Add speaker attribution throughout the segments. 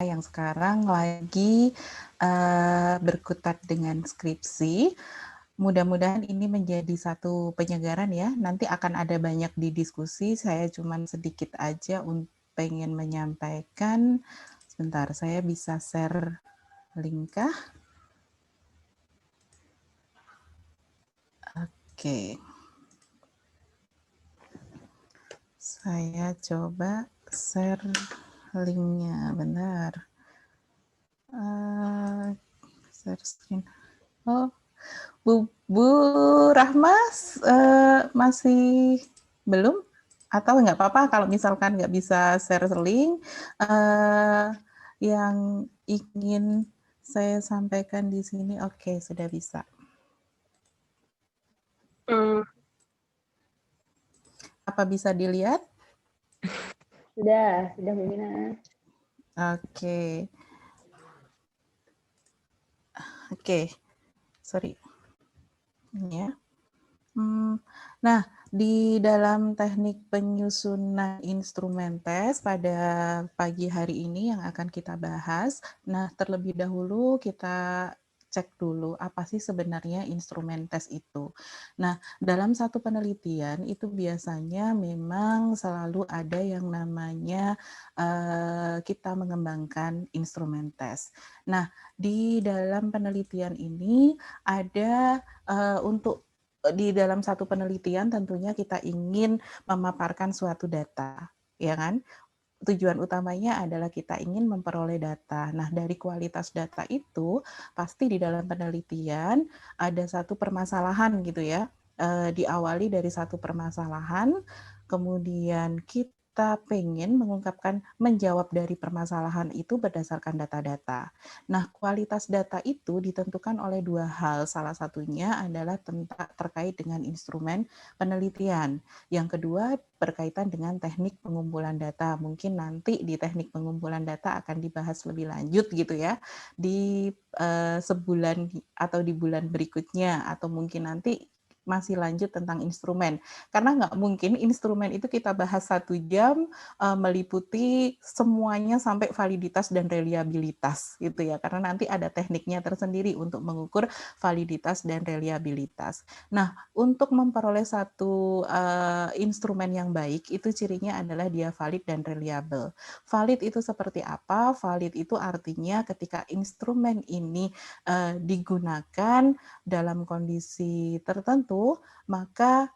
Speaker 1: yang sekarang lagi berkutat dengan skripsi. Mudah-mudahan ini menjadi satu penyegaran ya. Nanti akan ada banyak di diskusi. Saya cuma sedikit aja pengen menyampaikan. Sebentar, saya bisa share link kah? Oke. Saya coba share linknya, benar. Share screen. Oh, Bu Rahmas masih belum? Atau nggak apa-apa kalau misalkan nggak bisa share link, yang ingin saya sampaikan di sini, oke, sudah bisa. Apa bisa dilihat?
Speaker 2: Sudah Bina.
Speaker 1: Oke. Oke, sorry. Ini ya. Nah, di dalam teknik penyusunan instrumen tes pada pagi hari ini yang akan kita bahas, nah terlebih dahulu kita cek dulu apa sih sebenarnya instrumen tes itu. Nah, dalam satu penelitian itu biasanya memang selalu ada yang namanya kita mengembangkan instrumen tes. Nah, di dalam penelitian ini ada untuk di dalam satu penelitian tentunya kita ingin memaparkan suatu data, ya kan? Tujuan utamanya adalah kita ingin memperoleh data. Nah, dari kualitas data itu pasti di dalam penelitian ada satu permasalahan gitu ya. Diawali dari satu permasalahan, kemudian kita pengen menjawab dari permasalahan itu berdasarkan data-data. Nah, kualitas data itu ditentukan oleh dua hal. Salah satunya adalah terkait dengan instrumen penelitian. Yang kedua berkaitan dengan teknik pengumpulan data. Mungkin nanti di teknik pengumpulan data akan dibahas lebih lanjut gitu ya di sebulan atau di bulan berikutnya, atau mungkin nanti masih lanjut tentang instrumen. Karena nggak mungkin instrumen itu kita bahas 1 jam meliputi semuanya sampai validitas dan reliabilitas gitu ya. Karena nanti ada tekniknya tersendiri untuk mengukur validitas dan reliabilitas. Nah, untuk memperoleh satu instrumen yang baik itu cirinya adalah dia valid dan reliable. Valid itu seperti apa? Valid itu artinya ketika instrumen ini digunakan dalam kondisi tertentu, maka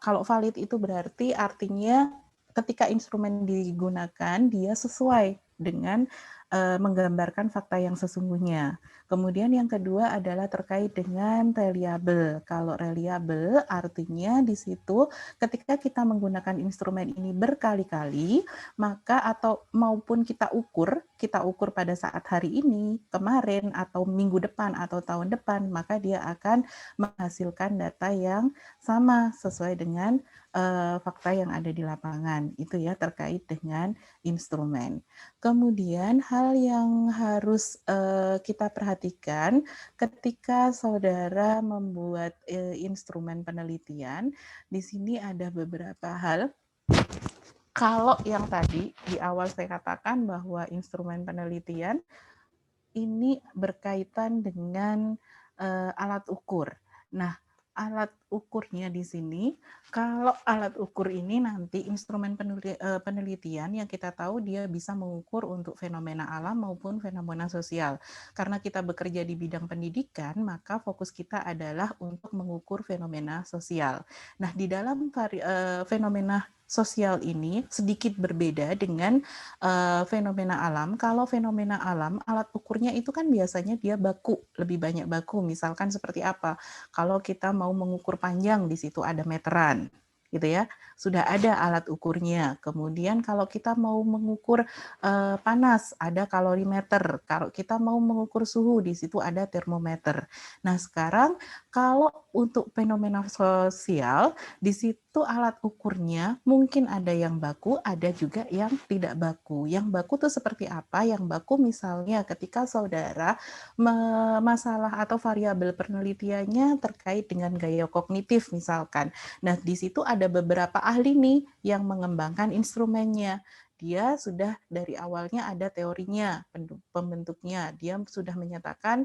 Speaker 1: kalau valid itu berarti artinya ketika instrumen digunakan dia sesuai dengan menggambarkan fakta yang sesungguhnya. Kemudian yang kedua adalah terkait dengan reliable. Kalau reliable artinya di situ ketika kita menggunakan instrumen ini berkali-kali, maka atau maupun kita ukur pada saat hari ini, kemarin, atau minggu depan, atau tahun depan, maka dia akan menghasilkan data yang sama sesuai dengan fakta yang ada di lapangan. Itu ya terkait dengan instrumen. Kemudian hal yang harus kita perhatikan ketika saudara membuat instrumen penelitian, di sini ada beberapa hal. Kalau yang tadi di awal saya katakan bahwa instrumen penelitian ini berkaitan dengan alat ukur. Nah, alat ukurnya di sini, kalau alat ukur ini nanti instrumen penelitian yang kita tahu dia bisa mengukur untuk fenomena alam maupun fenomena sosial. Karena kita bekerja di bidang pendidikan, maka fokus kita adalah untuk mengukur fenomena sosial. Nah, di dalam fenomena sosial ini sedikit berbeda dengan fenomena alam. Kalau fenomena alam, alat ukurnya itu kan biasanya dia baku, lebih banyak baku. Misalkan seperti apa? Kalau kita mau mengukur panjang, di situ ada meteran, gitu ya. Sudah ada alat ukurnya. Kemudian kalau kita mau mengukur panas, ada kalorimeter. Kalau kita mau mengukur suhu, di situ ada termometer. Nah, sekarang kalau untuk fenomena sosial, di situ alat ukurnya mungkin ada yang baku, ada juga yang tidak baku. Yang baku itu seperti apa? Yang baku misalnya ketika saudara masalah atau variabel penelitiannya terkait dengan gaya kognitif misalkan. Nah, di situ ada beberapa ahli nih yang mengembangkan instrumennya. dia sudah dari awalnya ada teorinya, pembentuknya, dia sudah menyatakan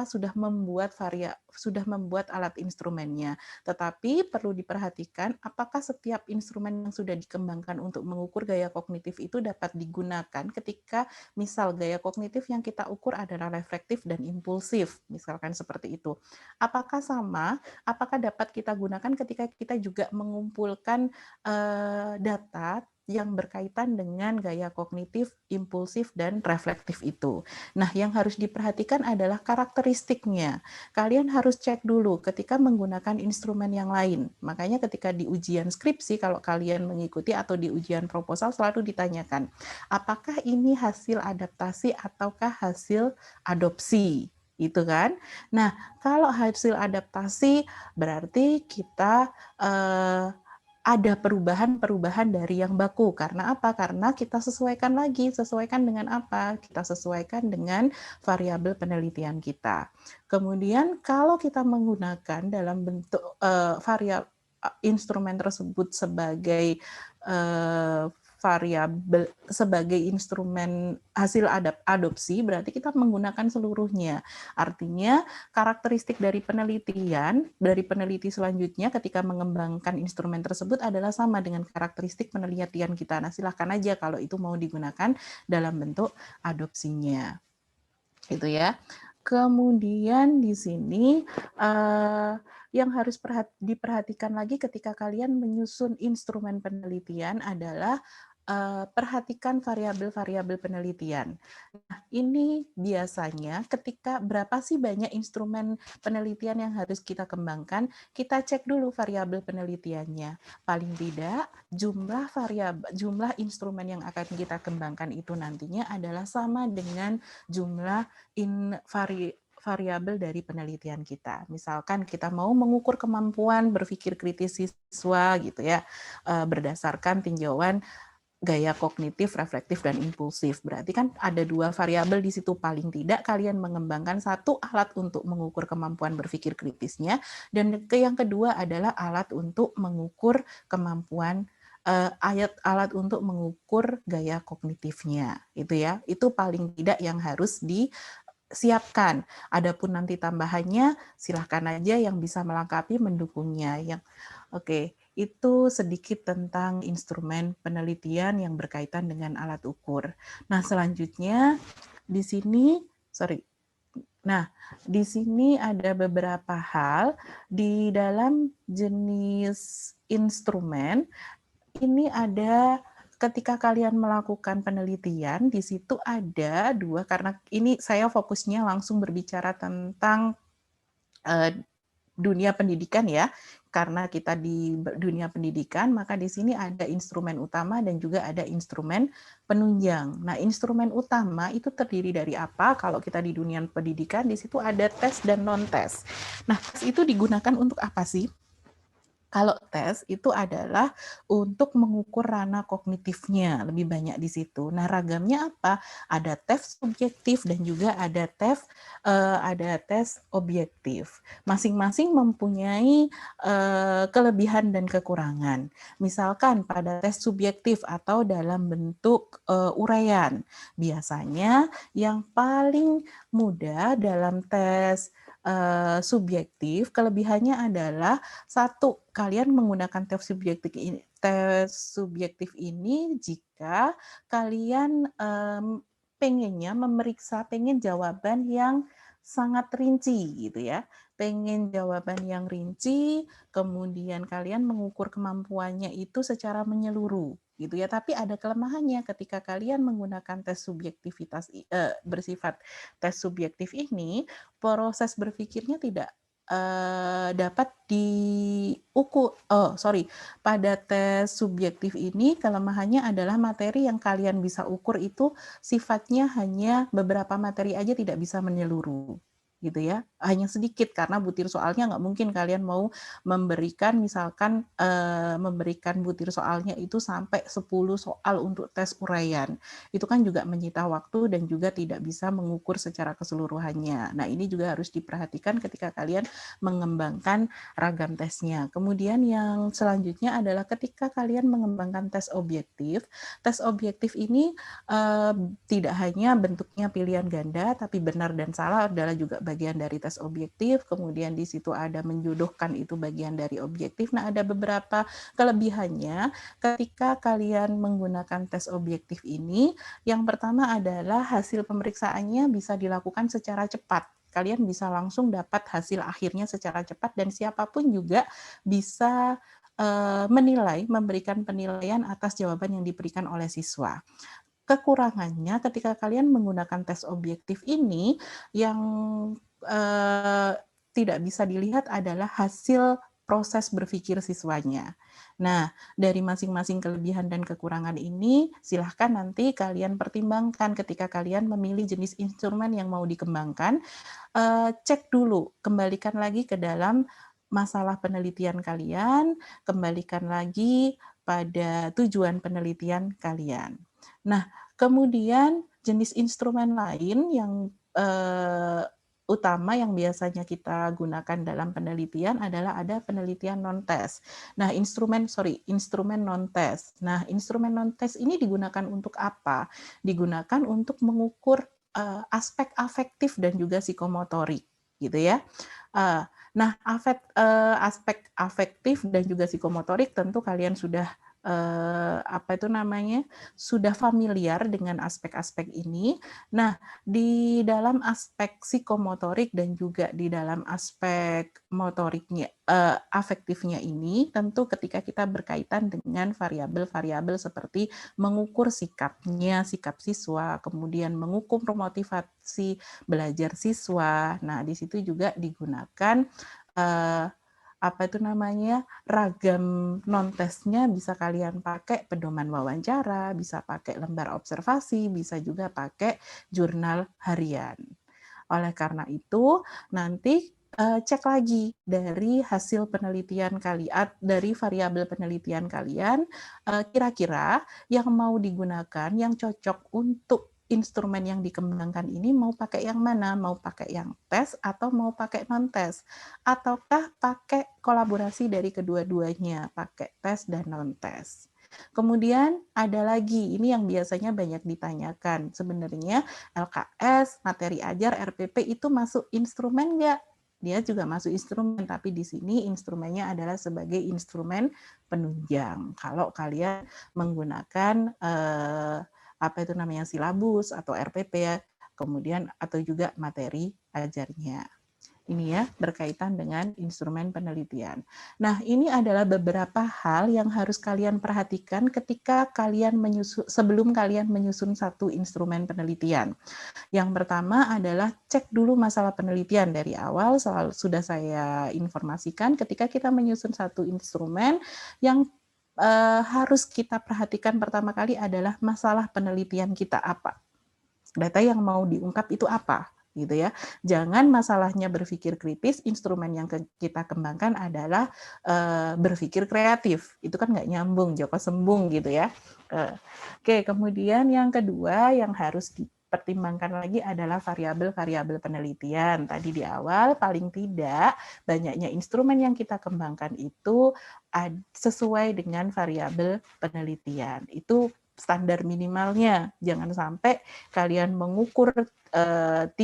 Speaker 1: sudah membuat alat instrumennya. Tetapi perlu diperhatikan apakah setiap instrumen yang sudah dikembangkan untuk mengukur gaya kognitif itu dapat digunakan ketika misal gaya kognitif yang kita ukur adalah reflektif dan impulsif, misalkan seperti itu. Apakah sama? Apakah dapat kita gunakan ketika kita juga mengumpulkan data yang berkaitan dengan gaya kognitif, impulsif, dan reflektif itu. Nah, yang harus diperhatikan adalah karakteristiknya. Kalian harus cek dulu ketika menggunakan instrumen yang lain. Makanya ketika di ujian skripsi, kalau kalian mengikuti atau di ujian proposal selalu ditanyakan, apakah ini hasil adaptasi ataukah hasil adopsi? Itu kan. Nah, kalau hasil adaptasi berarti kita ada perubahan-perubahan dari yang baku. Karena apa? Karena kita sesuaikan lagi. Sesuaikan dengan apa? Kita sesuaikan dengan variabel penelitian kita. Kemudian kalau kita menggunakan dalam bentuk instrumen tersebut sebagai variabel sebagai instrumen hasil adopsi, berarti kita menggunakan seluruhnya. Artinya karakteristik dari peneliti selanjutnya ketika mengembangkan instrumen tersebut adalah sama dengan karakteristik penelitian kita. Nah, silahkan aja kalau itu mau digunakan dalam bentuk adopsinya. Gitu ya. Kemudian di sini yang harus diperhatikan lagi ketika kalian menyusun instrumen penelitian adalah perhatikan variabel-variabel penelitian. Nah, ini biasanya ketika berapa sih banyak instrumen penelitian yang harus kita kembangkan, kita cek dulu variabel penelitiannya. Paling tidak jumlah instrumen yang akan kita kembangkan itu nantinya adalah sama dengan jumlah variabel dari penelitian kita. Misalkan kita mau mengukur kemampuan berpikir kritis siswa gitu ya, berdasarkan tinjauan gaya kognitif, reflektif, dan impulsif. Berarti kan ada dua variabel di situ. Paling tidak kalian mengembangkan satu alat untuk mengukur kemampuan berpikir kritisnya, dan yang kedua adalah alat untuk mengukur kemampuan alat untuk mengukur gaya kognitifnya. Itu ya. Itu paling tidak yang harus disiapkan. Adapun nanti tambahannya silahkan aja yang bisa melengkapi mendukungnya. Oke. Itu sedikit tentang instrumen penelitian yang berkaitan dengan alat ukur. Nah, selanjutnya di sini, di sini ada beberapa hal di dalam jenis instrumen. Ini ada ketika kalian melakukan penelitian, di situ ada dua, karena ini saya fokusnya langsung berbicara tentang dunia pendidikan ya. Karena kita di dunia pendidikan, maka di sini ada instrumen utama dan juga ada instrumen penunjang. Nah, instrumen utama itu terdiri dari apa? Kalau kita di dunia pendidikan, di situ ada tes dan non-tes. Nah, tes itu digunakan untuk apa sih? Kalau tes itu adalah untuk mengukur ranah kognitifnya, lebih banyak di situ. Nah, ragamnya apa? Ada tes subjektif dan juga ada tes objektif. Masing-masing mempunyai kelebihan dan kekurangan. Misalkan pada tes subjektif atau dalam bentuk uraian, biasanya yang paling mudah dalam tes subjektif, kelebihannya adalah satu, kalian menggunakan tes subjektif ini jika kalian pengen jawaban yang sangat rinci gitu ya. Pengen jawaban yang rinci, kemudian kalian mengukur kemampuannya itu secara menyeluruh gitu ya. Tapi ada kelemahannya ketika kalian menggunakan tes bersifat tes subjektif ini, proses berpikirnya tidak dapat diukur. Pada tes subjektif ini kelemahannya adalah materi yang kalian bisa ukur itu sifatnya hanya beberapa materi aja, tidak bisa menyeluruh. gitu ya, hanya sedikit karena butir soalnya nggak mungkin kalian mau memberikan misalkan memberikan butir soalnya itu sampai 10 soal untuk tes uraian. Itu kan juga menyita waktu dan juga tidak bisa mengukur secara keseluruhannya. Nah, ini juga harus diperhatikan ketika kalian mengembangkan ragam tesnya. Kemudian yang selanjutnya adalah ketika kalian mengembangkan tes objektif ini tidak hanya bentuknya pilihan ganda, tapi benar dan salah adalah juga bagian dari tes objektif. Kemudian di situ ada menjodohkan, itu bagian dari objektif. Nah, ada beberapa kelebihannya ketika kalian menggunakan tes objektif ini. Yang pertama adalah hasil pemeriksaannya bisa dilakukan secara cepat. Kalian bisa langsung dapat hasil akhirnya secara cepat dan siapapun juga bisa menilai, memberikan penilaian atas jawaban yang diberikan oleh siswa. Kekurangannya ketika kalian menggunakan tes objektif ini yang tidak bisa dilihat adalah hasil proses berpikir siswanya. Nah, dari masing-masing kelebihan dan kekurangan ini, silahkan nanti kalian pertimbangkan ketika kalian memilih jenis instrumen yang mau dikembangkan. Cek dulu, kembalikan lagi ke dalam masalah penelitian kalian, kembalikan lagi pada tujuan penelitian kalian. Nah, kemudian jenis instrumen lain yang utama yang biasanya kita gunakan dalam penelitian adalah ada penelitian non-tes. Nah, instrumen non-tes. Nah, instrumen non-tes ini digunakan untuk apa? Digunakan untuk mengukur aspek afektif dan juga psikomotorik, gitu ya. Nah, aspek afektif dan juga psikomotorik tentu kalian sudah sudah familiar dengan aspek-aspek ini. Nah, di dalam aspek psikomotorik dan juga di dalam aspek motoriknya, afektifnya ini, tentu ketika kita berkaitan dengan variabel-variabel seperti mengukur sikapnya, sikap siswa, kemudian mengukur motivasi belajar siswa. Nah, di situ juga digunakan ragam non-tesnya bisa kalian pakai pedoman wawancara, bisa pakai lembar observasi, bisa juga pakai jurnal harian. Oleh karena itu, nanti cek lagi dari hasil penelitian kalian, dari variabel penelitian kalian, kira-kira yang mau digunakan, yang cocok untuk instrumen yang dikembangkan ini mau pakai yang mana? Mau pakai yang tes atau mau pakai non-tes? Ataukah pakai kolaborasi dari kedua-duanya, pakai tes dan non-tes? Kemudian ada lagi, ini yang biasanya banyak ditanyakan, sebenarnya LKS, materi ajar, RPP itu masuk instrumen nggak? Dia juga masuk instrumen, tapi di sini instrumennya adalah sebagai instrumen penunjang. Kalau kalian menggunakan silabus atau RPP ya, kemudian atau juga materi ajarnya. Ini ya, berkaitan dengan instrumen penelitian. Nah, ini adalah beberapa hal yang harus kalian perhatikan ketika kalian sebelum kalian menyusun satu instrumen penelitian. Yang pertama adalah cek dulu masalah penelitian dari awal, sudah saya informasikan ketika kita menyusun satu instrumen yang harus kita perhatikan pertama kali adalah masalah penelitian kita apa. Data yang mau diungkap itu apa, gitu ya. Jangan masalahnya berpikir kritis, instrumen yang kita kembangkan adalah berpikir kreatif. Itu kan nggak nyambung, Joko sembung gitu ya. Oke, kemudian yang kedua yang harus dipertimbangkan lagi adalah variabel-variabel penelitian. Tadi di awal, paling tidak banyaknya instrumen yang kita kembangkan itu sesuai dengan variabel penelitian. Itu standar minimalnya. Jangan sampai kalian mengukur 3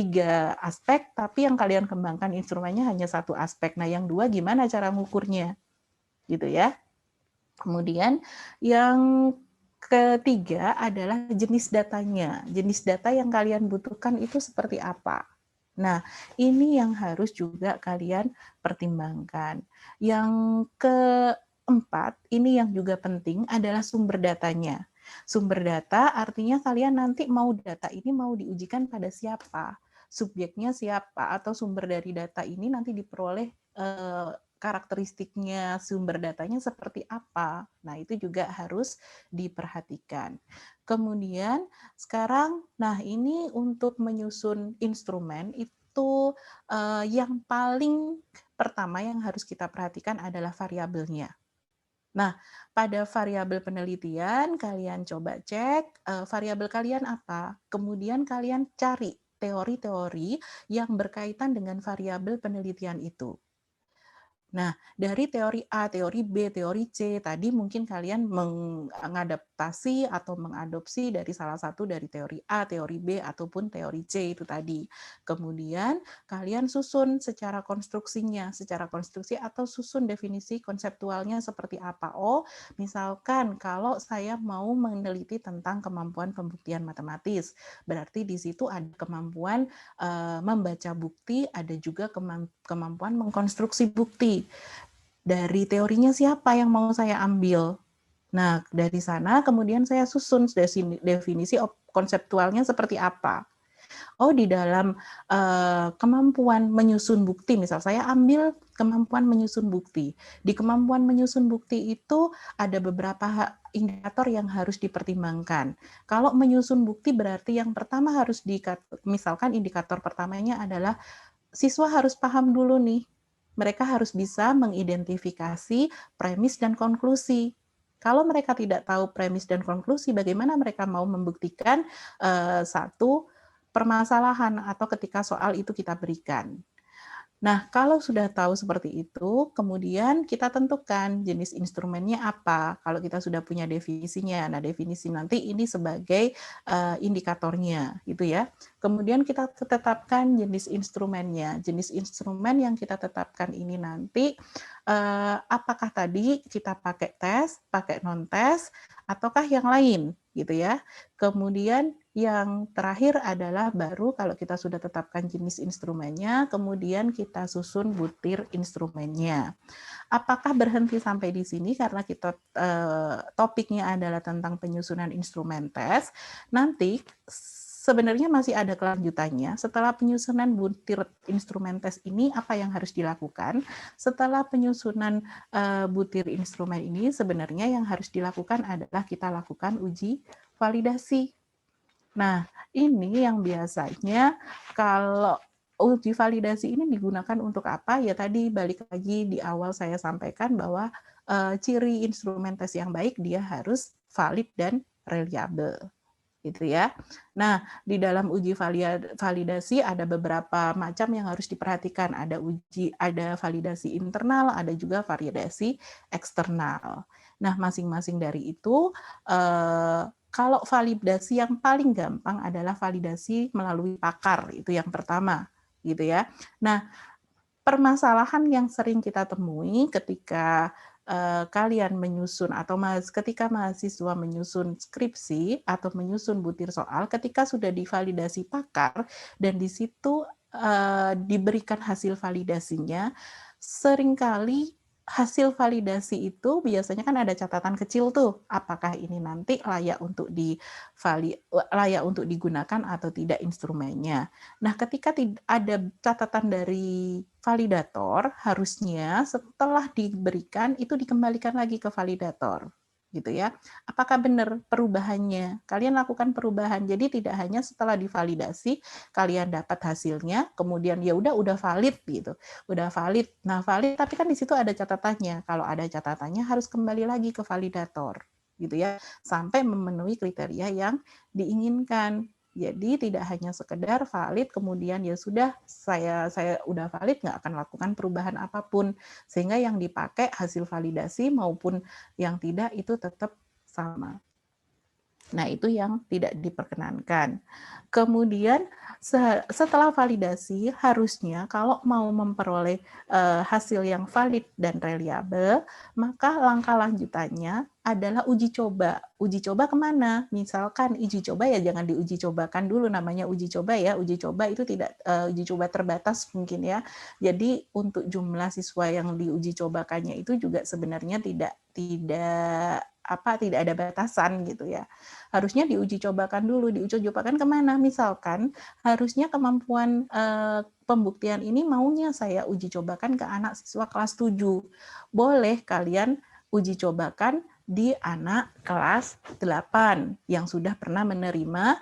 Speaker 1: aspek, tapi yang kalian kembangkan instrumennya hanya 1 aspek. Nah, yang 2 gimana cara mengukurnya? Gitu ya. Kemudian yang ketiga adalah jenis datanya. Jenis data yang kalian butuhkan itu seperti apa? Nah, ini yang harus juga kalian pertimbangkan. Yang keempat, ini yang juga penting adalah sumber datanya. Sumber data artinya kalian nanti mau data ini mau diujikan pada siapa? Subjeknya siapa? Atau sumber dari data ini nanti diperoleh karakteristiknya sumber datanya seperti apa. Nah, itu juga harus diperhatikan. Kemudian sekarang, nah ini untuk menyusun instrumen itu itu yang paling pertama yang harus kita perhatikan adalah variabelnya. Nah, pada variabel penelitian kalian coba cek variabel kalian apa, kemudian kalian cari teori-teori yang berkaitan dengan variabel penelitian itu. Nah, dari teori A, teori B, teori C, tadi mungkin kalian mengadaptasi atau mengadopsi dari salah satu dari teori A, teori B, ataupun teori C itu tadi. Kemudian kalian susun secara konstruksinya, secara konstruksi atau susun definisi konseptualnya seperti apa. Oh, misalkan kalau saya mau meneliti tentang kemampuan pembuktian matematis, berarti di situ ada kemampuan membaca bukti, ada juga kemampuan mengkonstruksi bukti. Dari teorinya siapa yang mau saya ambil? Nah, dari sana kemudian saya susun definisi konseptualnya seperti apa. Oh, di dalam kemampuan menyusun bukti, misal saya ambil kemampuan menyusun bukti. Di kemampuan menyusun bukti itu ada beberapa indikator yang harus dipertimbangkan. Kalau menyusun bukti berarti yang pertama harus misalkan indikator pertamanya adalah siswa harus paham dulu nih. Mereka harus bisa mengidentifikasi premis dan konklusi. Kalau mereka tidak tahu premis dan konklusi, bagaimana mereka mau membuktikan satu permasalahan atau ketika soal itu kita berikan. Nah, kalau sudah tahu seperti itu, kemudian kita tentukan jenis instrumennya apa. Kalau kita sudah punya definisinya, nah definisi nanti ini sebagai indikatornya, gitu ya. Kemudian kita tetapkan jenis instrumennya. Jenis instrumen yang kita tetapkan ini nanti, apakah tadi kita pakai tes, pakai non-tes, ataukah yang lain, gitu ya. Kemudian yang terakhir adalah baru kalau kita sudah tetapkan jenis instrumennya, kemudian kita susun butir instrumennya. Apakah berhenti sampai di sini karena kita topiknya adalah tentang penyusunan instrumen tes? Nanti sebenarnya masih ada kelanjutannya. Setelah penyusunan butir instrumen tes ini, apa yang harus dilakukan? Setelah penyusunan butir instrumen ini, sebenarnya yang harus dilakukan adalah kita lakukan uji validasi. Nah, ini yang biasanya kalau uji validasi ini digunakan untuk apa? Ya tadi balik lagi di awal saya sampaikan bahwa ciri instrumen tes yang baik dia harus valid dan reliable. Gitu ya. Nah, di dalam uji validasi ada beberapa macam yang harus diperhatikan. Ada validasi internal, ada juga validasi eksternal. Nah, masing-masing dari itu kalau validasi yang paling gampang adalah validasi melalui pakar, itu yang pertama, gitu ya. Nah, permasalahan yang sering kita temui ketika kalian menyusun atau ketika mahasiswa menyusun skripsi atau menyusun butir soal, ketika sudah divalidasi pakar dan di situ diberikan hasil validasinya, seringkali hasil validasi itu biasanya kan ada catatan kecil tuh, apakah ini nanti layak untuk digunakan atau tidak instrumennya. Nah, ketika ada catatan dari validator, harusnya setelah diberikan itu dikembalikan lagi ke validator, gitu ya. Apakah benar perubahannya? Kalian lakukan perubahan. Jadi tidak hanya setelah divalidasi kalian dapat hasilnya, kemudian ya udah valid gitu. Udah valid. Nah, valid tapi kan di situ ada catatannya. Kalau ada catatannya harus kembali lagi ke validator, gitu ya. Sampai memenuhi kriteria yang diinginkan. Jadi tidak hanya sekedar valid kemudian ya sudah saya udah valid nggak akan lakukan perubahan apapun, sehingga yang dipakai hasil validasi maupun yang tidak itu tetap sama. Nah, itu yang tidak diperkenankan. Kemudian setelah validasi harusnya kalau mau memperoleh hasil yang valid dan reliable, maka langkah lanjutannya adalah uji coba. Uji coba kemana? Misalkan uji coba ya jangan diuji cobakan dulu, namanya uji coba ya. Uji coba itu tidak uji coba terbatas mungkin ya. Jadi untuk jumlah siswa yang diuji cobakannya itu juga sebenarnya tidak ada batasan gitu ya. Harusnya diuji cobakan dulu, diuji cobakan kemana? Misalkan harusnya kemampuan pembuktian ini maunya saya uji cobakan ke anak siswa kelas 7. Boleh kalian uji cobakan di anak kelas 8 yang sudah pernah menerima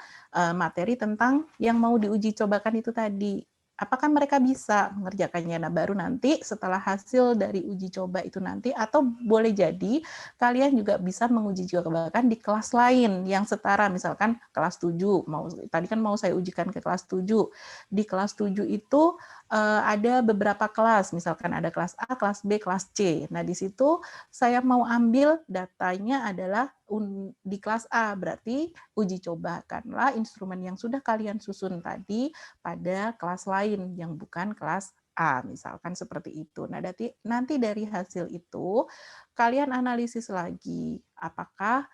Speaker 1: materi tentang yang mau diuji cobakan itu tadi. apakah mereka bisa mengerjakannya. Nah, baru nanti setelah hasil dari uji coba itu nanti, atau boleh jadi kalian juga bisa menguji cobakan di kelas lain yang setara, misalkan kelas 7, tadi kan mau saya ujikan ke kelas 7. Di kelas 7 itu ada beberapa kelas, misalkan ada kelas A, kelas B, kelas C. Nah, di situ saya mau ambil datanya adalah di kelas A, berarti uji cobakanlah instrumen yang sudah kalian susun tadi pada kelas lain yang bukan kelas A, misalkan seperti itu. Nah, nanti dari hasil itu kalian analisis lagi apakah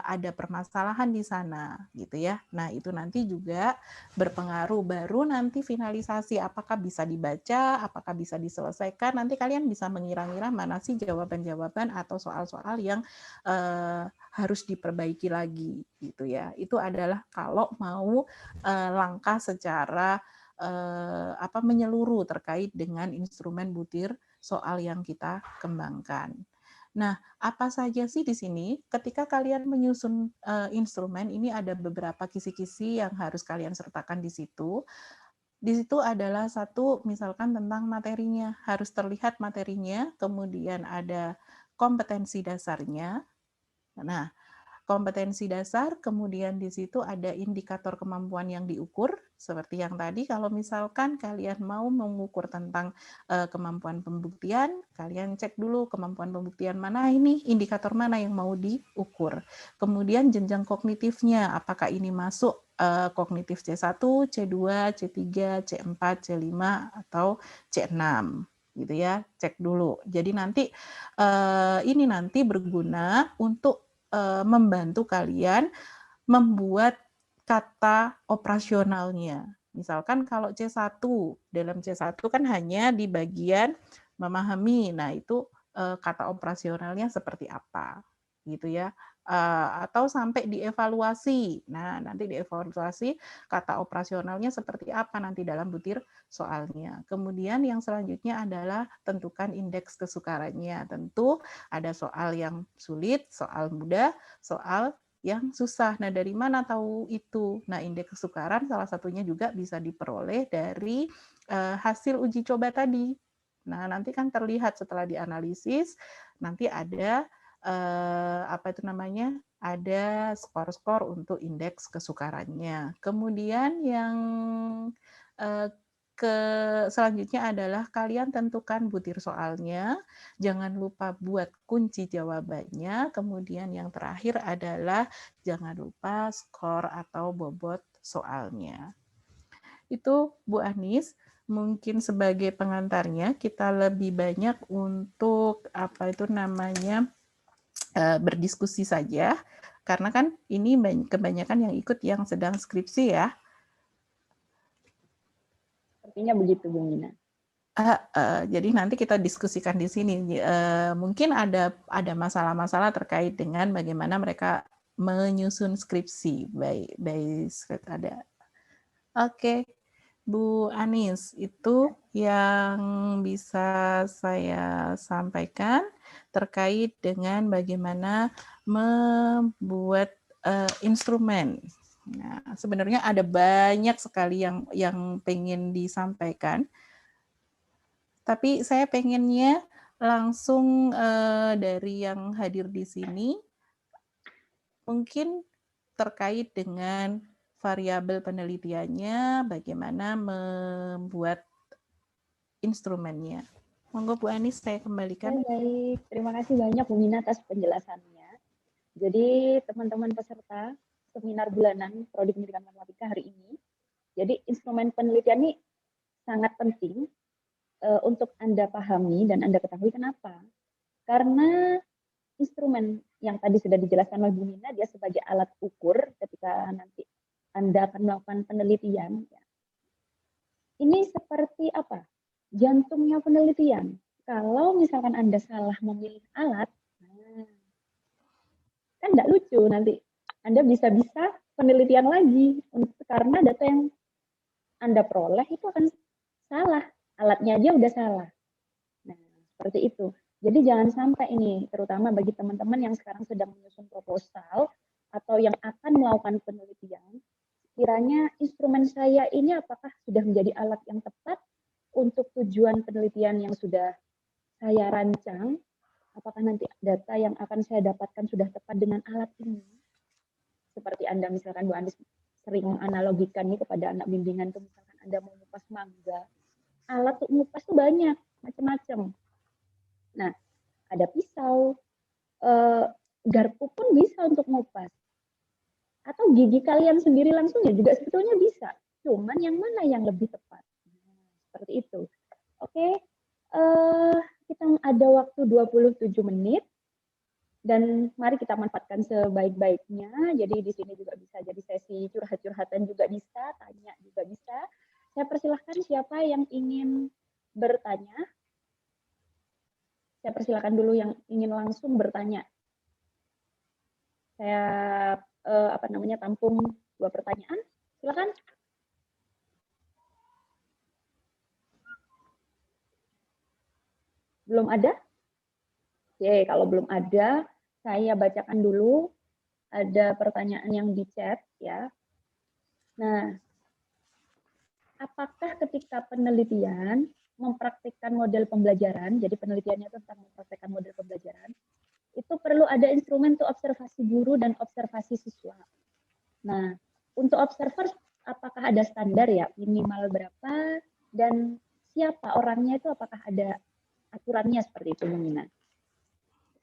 Speaker 1: ada permasalahan di sana gitu ya. Nah, itu nanti juga berpengaruh, baru nanti finalisasi apakah bisa dibaca, apakah bisa diselesaikan. Nanti kalian bisa mengira-ngira mana sih jawaban-jawaban atau soal-soal yang harus diperbaiki lagi gitu ya. Itu adalah kalau mau langkah secara menyeluruh terkait dengan instrumen butir soal yang kita kembangkan. Nah, apa saja sih di sini ketika kalian menyusun instrumen ini ada beberapa kisi-kisi yang harus kalian sertakan di situ. Di situ adalah satu misalkan tentang materinya, harus terlihat materinya, kemudian ada kompetensi dasarnya. Nah, kompetensi dasar, kemudian di situ ada indikator kemampuan yang diukur, seperti yang tadi kalau misalkan kalian mau mengukur tentang kemampuan pembuktian, kalian cek dulu kemampuan pembuktian mana ini, indikator mana yang mau diukur. Kemudian jenjang kognitifnya, apakah ini masuk kognitif C1, C2, C3, C4, C5, atau C6 gitu ya, cek dulu. Jadi nanti ini nanti berguna untuk membantu kalian membuat kata operasionalnya. Misalkan kalau C1, dalam C1 kan hanya di bagian memahami. Nah, itu kata operasionalnya seperti apa gitu ya. Atau sampai dievaluasi. Nah, nanti dievaluasi kata operasionalnya seperti apa nanti dalam butir soalnya. Kemudian yang selanjutnya adalah tentukan indeks kesukarannya. Tentu ada soal yang sulit, soal mudah, soal yang susah. Nah, dari mana tahu itu? Nah, indeks kesukaran salah satunya juga bisa diperoleh dari hasil uji coba tadi. Nah, nanti kan terlihat setelah dianalisis, nanti ada ada skor-skor untuk indeks kesukarannya. Kemudian yang selanjutnya adalah kalian tentukan butir soalnya, jangan lupa buat kunci jawabannya, kemudian yang terakhir adalah jangan lupa skor atau bobot soalnya. Itu Bu Anis, mungkin sebagai pengantarnya kita lebih banyak untuk berdiskusi saja, karena kan ini kebanyakan yang ikut yang sedang skripsi ya.
Speaker 2: Sepertinya begitu, Bu Mina.
Speaker 1: Jadi nanti kita diskusikan di sini. Mungkin ada masalah-masalah terkait dengan bagaimana mereka menyusun skripsi. By script ada. Oke, Bu Anis, itu yang bisa saya sampaikan terkait dengan bagaimana membuat instrumen. Nah, sebenarnya ada banyak sekali yang pengen disampaikan, tapi saya pengennya langsung dari yang hadir di sini, mungkin terkait dengan variabel penelitiannya, bagaimana membuat instrumennya. Monggo Bu Anis, saya kembalikan.
Speaker 2: Baik, terima kasih banyak Bu Mina atas penjelasannya. Jadi teman-teman peserta seminar bulanan Prodi Pendidikan Matematika hari ini, jadi instrumen penelitian ini sangat penting untuk Anda pahami dan Anda ketahui kenapa. Karena instrumen yang tadi sudah dijelaskan oleh Bu Mina, dia sebagai alat ukur ketika nanti Anda akan melakukan penelitian. Ini seperti apa? Jantungnya penelitian. Kalau misalkan Anda salah memilih alat, kan nggak lucu nanti. Anda bisa-bisa penelitian lagi, karena data yang Anda peroleh itu akan salah. Alatnya aja udah salah. Nah, seperti itu. Jadi jangan sampai ini, terutama bagi teman-teman yang sekarang sedang menyusun proposal atau yang akan melakukan penelitian, kiranya instrumen saya ini apakah sudah menjadi alat yang tepat untuk tujuan penelitian yang sudah saya rancang, apakah nanti data yang akan saya dapatkan sudah tepat dengan alat ini. Seperti Anda misalkan Bu Andis sering analogikan nih kepada anak bimbingan tuh, misalkan Anda mau ngupas mangga, alat untuk ngupas tuh banyak, macam-macam. Nah, ada pisau, garpu pun bisa untuk ngupas. Atau gigi kalian sendiri langsung ya juga sebetulnya bisa. Cuman yang mana yang lebih tepat? Seperti itu. Oke, kita ada waktu 27 menit dan mari kita manfaatkan sebaik-baiknya. Jadi di sini juga bisa jadi sesi curhat-curhatan juga bisa, tanya juga bisa. Saya persilahkan siapa yang ingin bertanya. Saya persilahkan dulu yang ingin langsung bertanya. Saya tampung 2 pertanyaan. Silakan. Belum ada? Oke, kalau belum ada, saya bacakan dulu. Ada pertanyaan yang di chat ya. Nah, apakah ketika penelitian mempraktikkan model pembelajaran, jadi penelitiannya tentang mempraktikkan model pembelajaran, itu perlu ada instrumen untuk observasi guru dan observasi siswa. Nah, untuk observer apakah ada standar ya, minimal berapa, dan siapa orangnya itu, apakah ada aturannya seperti itu, Bu Mina?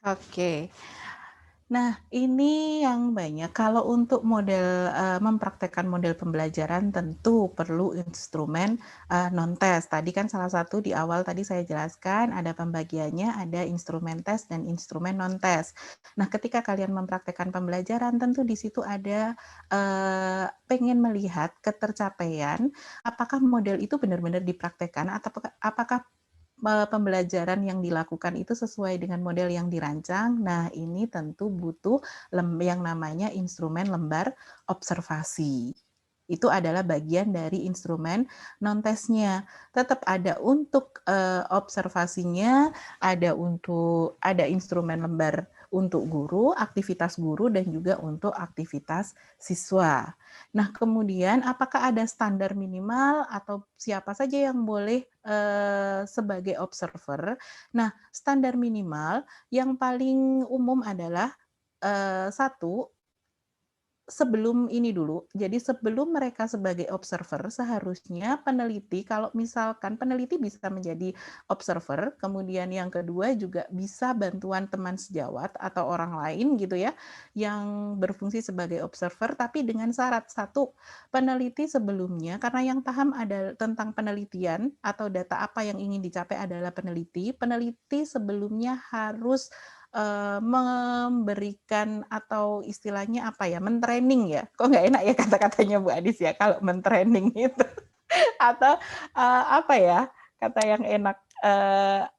Speaker 1: Oke. Nah, ini yang banyak. Kalau untuk model mempraktekkan model pembelajaran tentu perlu instrumen non-tes. Tadi kan salah satu di awal tadi saya jelaskan ada pembagiannya, ada instrumen tes dan instrumen non-tes. Nah, ketika kalian mempraktekkan pembelajaran, tentu di situ ada pengen melihat ketercapaian apakah model itu benar-benar dipraktekkan atau apakah pembelajaran yang dilakukan itu sesuai dengan model yang dirancang. Nah, ini tentu butuh yang namanya instrumen lembar observasi. Itu adalah bagian dari instrumen non-tesnya. Tetap ada untuk observasinya, ada instrumen lembar untuk guru, aktivitas guru, dan juga untuk aktivitas siswa. Nah, kemudian apakah ada standar minimal atau siapa saja yang boleh sebagai observer? Nah, standar minimal yang paling umum adalah satu, sebelum ini dulu, jadi sebelum mereka sebagai observer, seharusnya peneliti, kalau misalkan peneliti bisa menjadi observer, kemudian yang kedua juga bisa bantuan teman sejawat atau orang lain gitu ya, yang berfungsi sebagai observer, tapi dengan syarat satu, peneliti sebelumnya, karena yang paham ada tentang penelitian atau data apa yang ingin dicapai adalah peneliti sebelumnya harus memberikan atau istilahnya apa ya, mentraining ya, kok nggak enak ya kata-katanya Bu Adis ya kalau mentraining itu atau apa ya kata yang enak,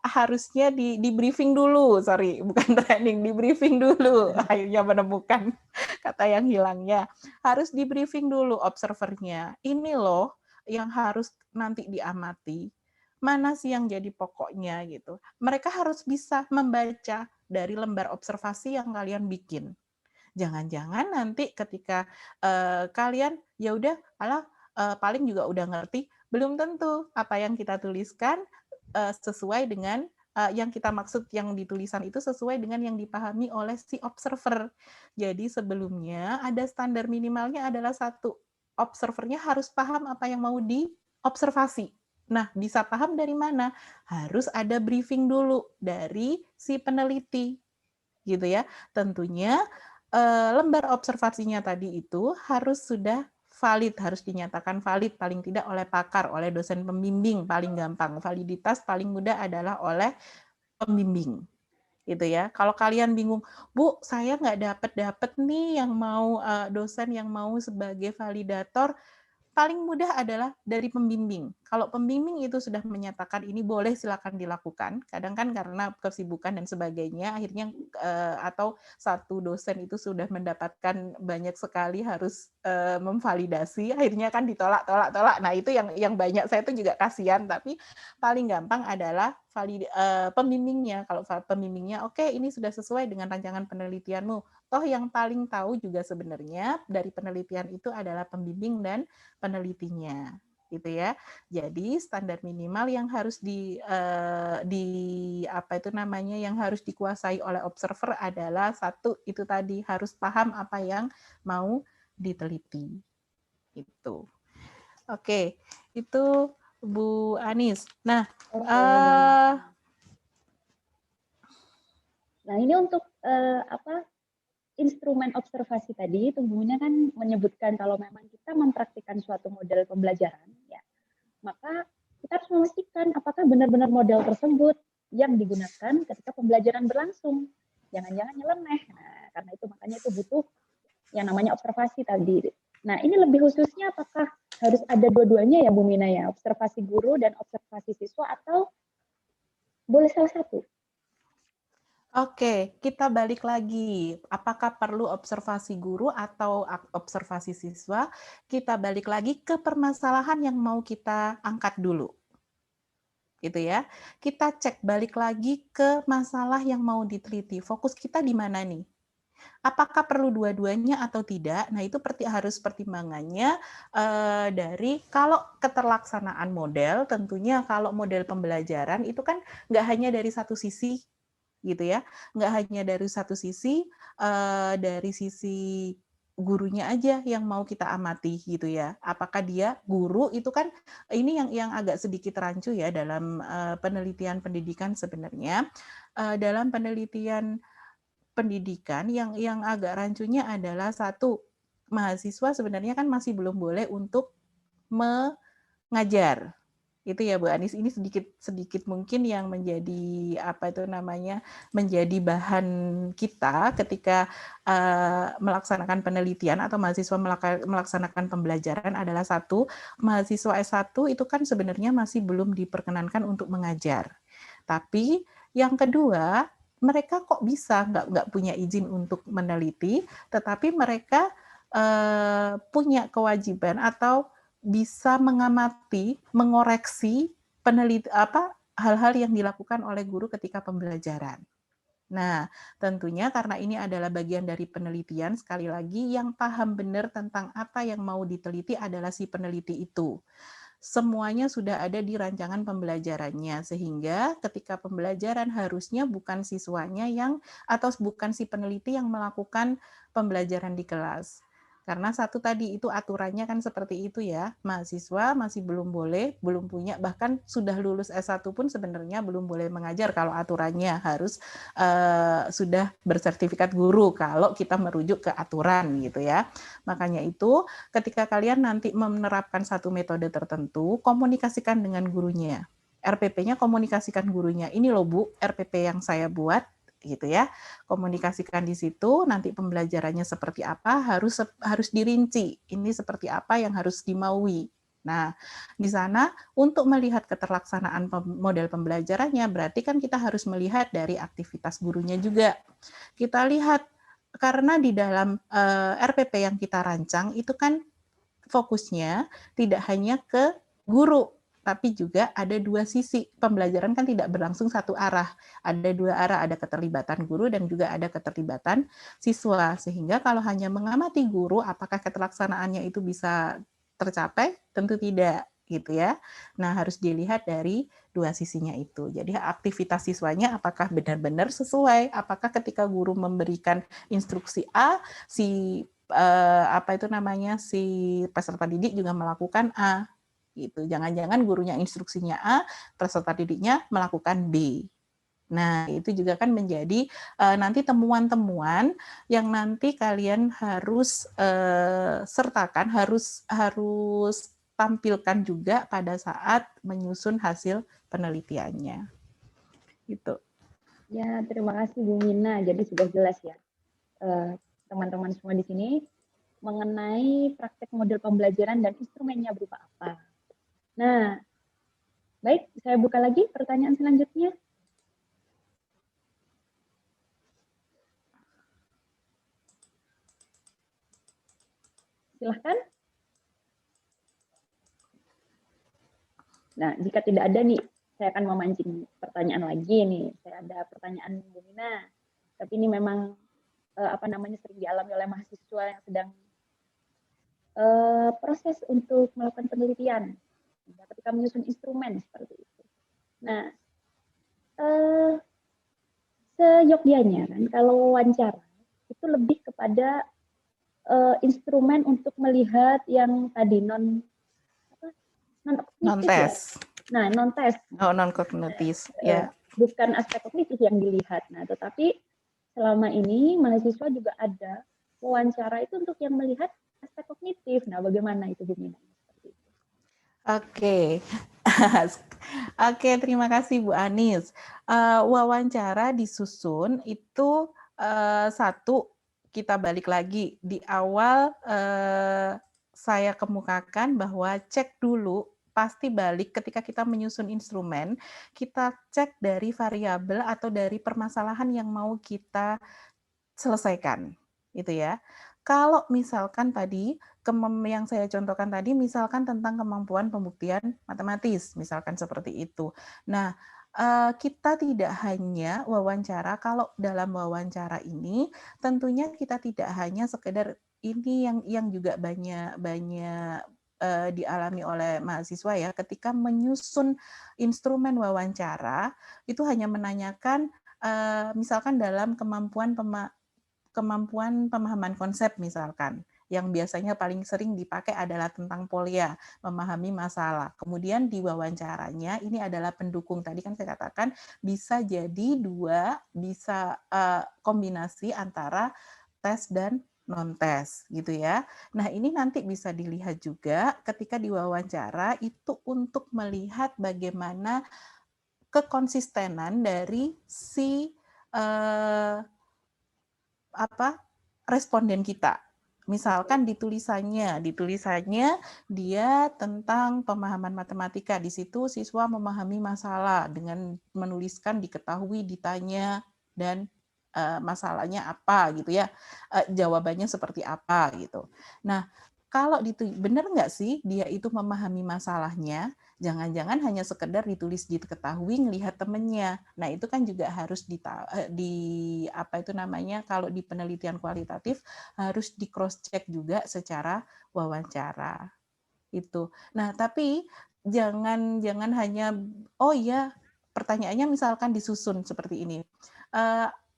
Speaker 1: harusnya di briefing dulu, sorry bukan training, di briefing dulu, akhirnya menemukan kata yang hilangnya, harus di briefing dulu observernya, ini loh yang harus nanti diamati, mana sih yang jadi pokoknya gitu, mereka harus bisa membaca dari lembar observasi yang kalian bikin. Jangan-jangan nanti ketika kalian ya udah paling juga udah ngerti, belum tentu apa yang kita tuliskan sesuai dengan yang kita maksud yang ditulisan itu sesuai dengan yang dipahami oleh si observer. Jadi sebelumnya ada standar minimalnya adalah satu, observernya harus paham apa yang mau diobservasi. Nah, bisa paham dari mana? Harus ada briefing dulu dari si peneliti, gitu ya. Tentunya lembar observasinya tadi itu harus sudah valid, harus dinyatakan valid paling tidak oleh pakar, oleh dosen pembimbing paling gampang. Validitas paling mudah adalah oleh pembimbing. Gitu ya. Kalau kalian bingung, Bu, saya nggak dapet nih yang mau dosen yang mau sebagai validator, paling mudah adalah dari pembimbing. Kalau pembimbing itu sudah menyatakan ini boleh silakan dilakukan. Kadang kan karena kesibukan dan sebagainya, akhirnya atau satu dosen itu sudah mendapatkan banyak sekali harus memvalidasi, akhirnya kan ditolak. Nah itu yang banyak saya itu juga kasihan. Tapi paling gampang adalah pembimbingnya. Kalau pembimbingnya, oke ini sudah sesuai dengan rancangan penelitianmu, toh yang paling tahu juga sebenarnya dari penelitian itu adalah pembimbing dan penelitinya, gitu ya. Jadi standar minimal yang harus yang harus dikuasai oleh observer adalah satu itu tadi, harus paham apa yang mau diteliti. Itu. Oke, itu Bu Anis. Nah,
Speaker 2: nah ini untuk instrumen observasi tadi, Bu Mina kan menyebutkan kalau memang kita mempraktikkan suatu model pembelajaran, ya, maka kita harus memastikan apakah benar-benar model tersebut yang digunakan ketika pembelajaran berlangsung. Jangan-jangan nyeleneh. Nah, karena itu makanya itu butuh yang namanya observasi tadi. Nah, ini lebih khususnya apakah harus ada dua-duanya ya Bu Mina ya, observasi guru dan observasi siswa atau boleh salah satu?
Speaker 1: Oke, kita balik lagi. Apakah perlu observasi guru atau observasi siswa? Kita balik lagi ke permasalahan yang mau kita angkat dulu. Gitu ya. Kita cek balik lagi ke masalah yang mau diteliti. Fokus kita di mana nih? Apakah perlu dua-duanya atau tidak? Nah, itu harus pertimbangannya dari kalau keterlaksanaan model, tentunya kalau model pembelajaran itu kan nggak hanya dari satu sisi, gitu ya, nggak hanya dari satu sisi, dari sisi gurunya aja yang mau kita amati gitu ya. Apakah dia guru itu kan ini yang agak sedikit rancu ya dalam penelitian pendidikan sebenarnya. Dalam penelitian pendidikan yang agak rancunya adalah satu, mahasiswa sebenarnya kan masih belum boleh untuk mengajar. Itu ya Bu Anis, ini sedikit mungkin yang menjadi menjadi bahan kita ketika melaksanakan penelitian atau mahasiswa melaksanakan pembelajaran adalah satu, mahasiswa S1 itu kan sebenarnya masih belum diperkenankan untuk mengajar. Tapi yang kedua, mereka kok bisa nggak punya izin untuk meneliti, tetapi mereka punya kewajiban atau bisa mengamati, mengoreksi hal-hal yang dilakukan oleh guru ketika pembelajaran. Nah, tentunya karena ini adalah bagian dari penelitian, sekali lagi yang paham benar tentang apa yang mau diteliti adalah si peneliti itu. Semuanya sudah ada di rancangan pembelajarannya, sehingga ketika pembelajaran harusnya bukan siswanya atau bukan si peneliti yang melakukan pembelajaran di kelas. Karena satu tadi itu aturannya kan seperti itu ya, mahasiswa masih belum boleh, belum punya, bahkan sudah lulus S1 pun sebenarnya belum boleh mengajar kalau aturannya harus sudah bersertifikat guru kalau kita merujuk ke aturan gitu ya. Makanya itu ketika kalian nanti menerapkan satu metode tertentu, komunikasikan dengan gurunya. RPP-nya komunikasikan gurunya. Ini loh Bu, RPP yang saya buat gitu ya, komunikasikan di situ, nanti pembelajarannya seperti apa harus dirinci, ini seperti apa yang harus dimaui. Nah, di sana untuk melihat keterlaksanaan model pembelajarannya, berarti kan kita harus melihat dari aktivitas gurunya juga. Kita lihat, karena di dalam RPP yang kita rancang itu kan fokusnya tidak hanya ke guru, tapi juga ada dua sisi. Pembelajaran kan tidak berlangsung satu arah. Ada dua arah, ada keterlibatan guru dan juga ada keterlibatan siswa. Sehingga kalau hanya mengamati guru, apakah keterlaksanaannya itu bisa tercapai? Tentu tidak gitu ya. Nah, harus dilihat dari dua sisinya itu. Jadi aktivitas siswanya apakah benar-benar sesuai? Apakah ketika guru memberikan instruksi A, si si peserta didik juga melakukan A gitu. Jangan-jangan gurunya instruksinya A, peserta didiknya melakukan B. Nah, itu juga kan menjadi nanti temuan-temuan yang nanti kalian harus sertakan, harus tampilkan juga pada saat menyusun hasil penelitiannya. Gitu.
Speaker 2: Ya, terima kasih Bu Mina. Jadi sudah jelas ya teman-teman semua di sini mengenai praktek model pembelajaran dan instrumennya berupa apa. Nah, baik, saya buka lagi pertanyaan selanjutnya. Silahkan. Nah, jika tidak ada nih, saya akan memancing pertanyaan lagi nih. Saya ada pertanyaan Bu Mina, tapi ini memang sering dialami oleh mahasiswa yang sedang proses untuk melakukan penelitian ketika menyusun instrumen seperti itu. Nah, seyogyanya kan kalau wawancara itu lebih kepada instrumen untuk melihat yang tadi non kognitif ya.
Speaker 1: Non-tes.
Speaker 2: Nah, non-tes.
Speaker 1: Oh, non-kognitif, ya.
Speaker 2: Bukan aspek kognitif yang dilihat. Nah, tetapi selama ini mahasiswa juga ada wawancara itu untuk yang melihat aspek kognitif. Nah, bagaimana itu Bu Mina?
Speaker 1: Oke. Oke, terima kasih Bu Anis. Wawancara disusun itu satu, kita balik lagi di awal saya kemukakan bahwa cek dulu, pasti balik ketika kita menyusun instrumen, kita cek dari variabel atau dari permasalahan yang mau kita selesaikan, gitu ya. Kalau misalkan tadi yang saya contohkan tadi, misalkan tentang kemampuan pembuktian matematis, misalkan seperti itu. Nah, kita tidak hanya wawancara, kalau dalam wawancara ini tentunya kita tidak hanya sekedar ini yang juga banyak dialami oleh mahasiswa ya, ketika menyusun instrumen wawancara itu hanya menanyakan misalkan dalam kemampuan pemahaman konsep misalkan, yang biasanya paling sering dipakai adalah tentang polia, memahami masalah. Kemudian di wawancaranya ini adalah pendukung. Tadi kan saya katakan bisa jadi bisa kombinasi antara tes dan non-tes gitu ya. Nah, ini nanti bisa dilihat juga ketika diwawancara itu untuk melihat bagaimana kekonsistenan dari si responden kita. Misalkan di tulisannya dia tentang pemahaman matematika. Di situ siswa memahami masalah dengan menuliskan diketahui, ditanya, dan masalahnya apa gitu ya. Jawabannya seperti apa gitu. Nah, kalau benar nggak sih dia itu memahami masalahnya? Jangan-jangan hanya sekedar ditulis diketahui ngelihat temennya. Nah, itu kan juga harus kalau di penelitian kualitatif harus di cross check juga secara wawancara. Itu. Nah, tapi jangan hanya pertanyaannya misalkan disusun seperti ini.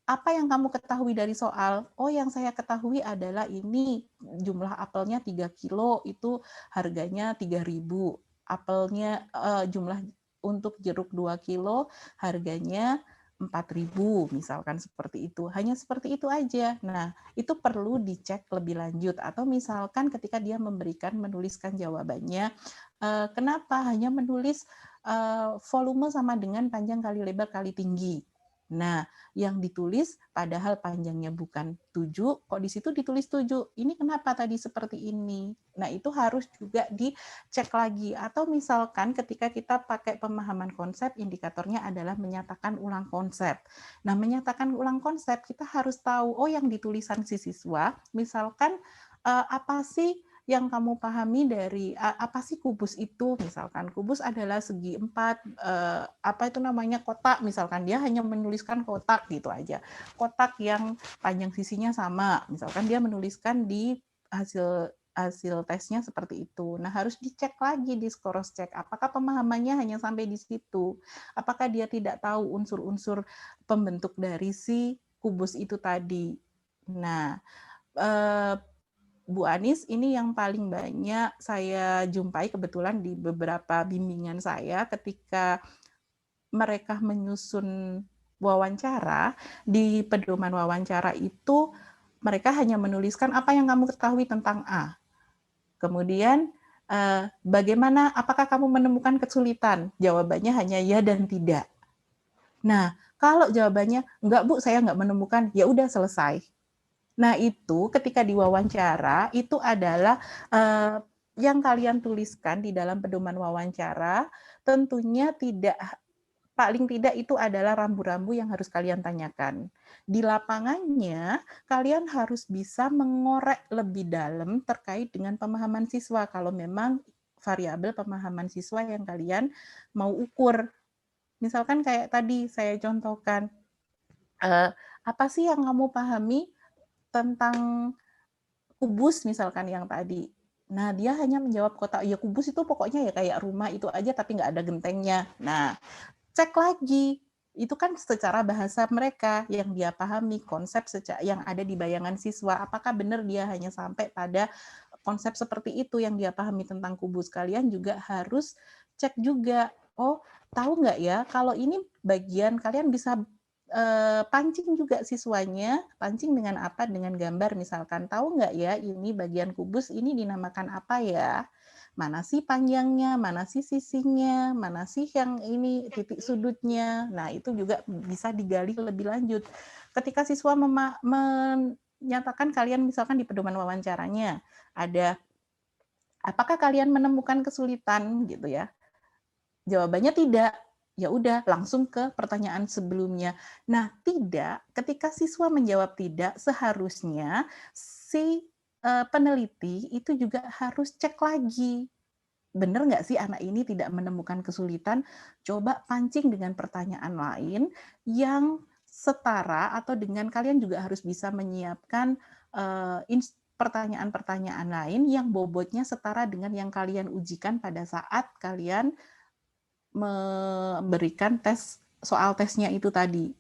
Speaker 1: Apa yang kamu ketahui dari soal? Oh, yang saya ketahui adalah ini jumlah apelnya 3 kilo itu harganya 3.000. Apelnya jumlah untuk jeruk 2 kilo harganya 4.000 misalkan seperti itu. Hanya seperti itu aja. Nah, itu perlu dicek lebih lanjut atau misalkan ketika dia menuliskan jawabannya, kenapa hanya menulis volume sama dengan panjang kali lebar kali tinggi. Nah, yang ditulis padahal panjangnya bukan 7, kok di situ ditulis 7. Ini kenapa tadi seperti ini? Nah, itu harus juga dicek lagi. Atau misalkan ketika kita pakai pemahaman konsep, indikatornya adalah menyatakan ulang konsep. Nah, menyatakan ulang konsep, kita harus tahu, oh yang ditulisan si siswa, misalkan apa sih yang kamu pahami dari apa sih kubus itu, misalkan kubus adalah segi 4 kotak, misalkan dia hanya menuliskan kotak gitu aja, kotak yang panjang sisinya sama, misalkan dia menuliskan di hasil tesnya seperti itu. Nah, harus dicek lagi, di cross check apakah pemahamannya hanya sampai di situ, apakah dia tidak tahu unsur-unsur pembentuk dari si kubus itu tadi. Nah, Bu Anis, ini yang paling banyak saya jumpai kebetulan di beberapa bimbingan saya ketika mereka menyusun wawancara, di pedoman wawancara itu mereka hanya menuliskan apa yang kamu ketahui tentang A. Kemudian bagaimana, apakah kamu menemukan kesulitan? Jawabannya hanya ya dan tidak. Nah, kalau jawabannya enggak Bu, saya enggak menemukan, ya udah selesai. Nah, itu ketika diwawancara, itu adalah yang kalian tuliskan di dalam pedoman wawancara, tentunya paling tidak itu adalah rambu-rambu yang harus kalian tanyakan. Di lapangannya, kalian harus bisa mengorek lebih dalam terkait dengan pemahaman siswa, kalau memang variabel pemahaman siswa yang kalian mau ukur. Misalkan kayak tadi saya contohkan, apa sih yang kamu pahami tentang kubus misalkan yang tadi. Nah, dia hanya menjawab kota, ya kubus itu pokoknya ya kayak rumah itu aja tapi nggak ada gentengnya. Nah, cek lagi. Itu kan secara bahasa mereka yang dia pahami, konsep yang ada di bayangan siswa. Apakah benar dia hanya sampai pada konsep seperti itu yang dia pahami tentang kubus? Kalian juga harus cek juga, oh tahu nggak ya kalau ini bagian, kalian bisa pancing juga siswanya, pancing dengan apa? Dengan gambar misalkan. Tahu nggak ya ini bagian kubus ini dinamakan apa ya? Mana sih panjangnya, mana sih sisinya, mana sih yang ini titik sudutnya. Nah, itu juga bisa digali lebih lanjut. Ketika siswa menyatakan kalian misalkan di pedoman wawancaranya ada, apakah kalian menemukan kesulitan gitu ya? Jawabannya tidak. Ya udah, langsung ke pertanyaan sebelumnya. Nah, tidak, ketika siswa menjawab tidak, seharusnya si peneliti itu juga harus cek lagi. Benar nggak sih anak ini tidak menemukan kesulitan? Coba pancing dengan pertanyaan lain yang setara, atau dengan kalian juga harus bisa menyiapkan pertanyaan-pertanyaan lain yang bobotnya setara dengan yang kalian ujikan pada saat kalian memberikan tes soal tesnya itu tadi,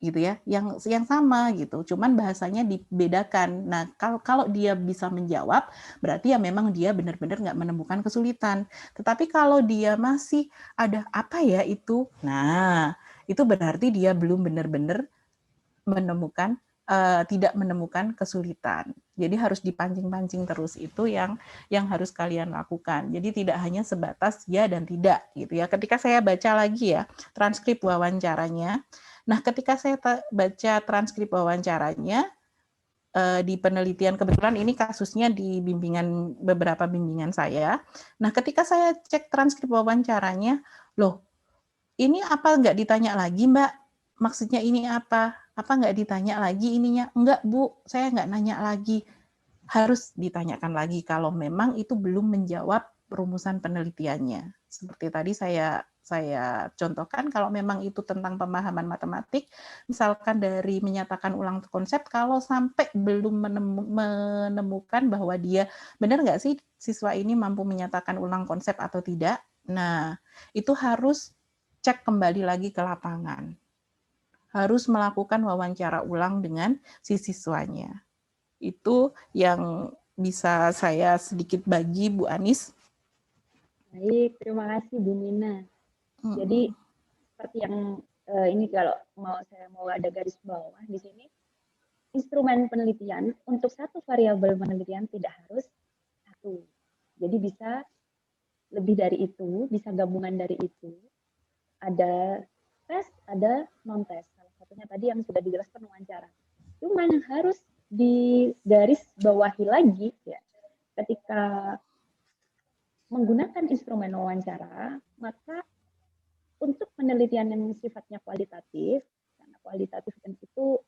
Speaker 1: gitu ya, yang sama gitu, cuman bahasanya dibedakan. Nah, kalau dia bisa menjawab, berarti ya memang dia benar-benar nggak menemukan kesulitan. Tetapi kalau dia masih ada apa ya itu, nah itu berarti dia belum benar-benar menemukan tidak menemukan kesulitan. Jadi harus dipancing-pancing terus, itu yang harus kalian lakukan. Jadi tidak hanya sebatas ya dan tidak gitu ya. Ketika saya baca lagi ya transkrip wawancaranya, nah ketika saya baca transkrip wawancaranya di penelitian, kebetulan ini kasusnya di beberapa bimbingan saya. Nah ketika saya cek transkrip wawancaranya, loh ini apa nggak ditanya lagi Mbak? Maksudnya ini apa? Apa nggak ditanya lagi ininya? Enggak Bu, saya nggak nanya lagi. Harus ditanyakan lagi kalau memang itu belum menjawab rumusan penelitiannya. Seperti tadi saya contohkan, kalau memang itu tentang pemahaman matematik, misalkan dari menyatakan ulang konsep, kalau sampai belum menemukan bahwa dia benar nggak sih siswa ini mampu menyatakan ulang konsep atau tidak, nah itu harus cek kembali lagi ke lapangan. Harus melakukan wawancara ulang dengan si siswanya. Itu yang bisa saya sedikit bagi, Bu Anis.
Speaker 2: Baik, terima kasih Bu Mina. Jadi seperti yang ini kalau saya mau ada garis bawah di sini, instrumen penelitian untuk satu variabel penelitian tidak harus satu. Jadi bisa lebih dari itu, bisa gabungan dari itu. Ada tes, ada non-tes. Salah satunya tadi yang sudah dijelaskan wawancara. Cuma yang harus di garis bawahi lagi ya, ketika menggunakan instrumen wawancara, maka untuk penelitian yang sifatnya kualitatif, karena kualitatif kan itu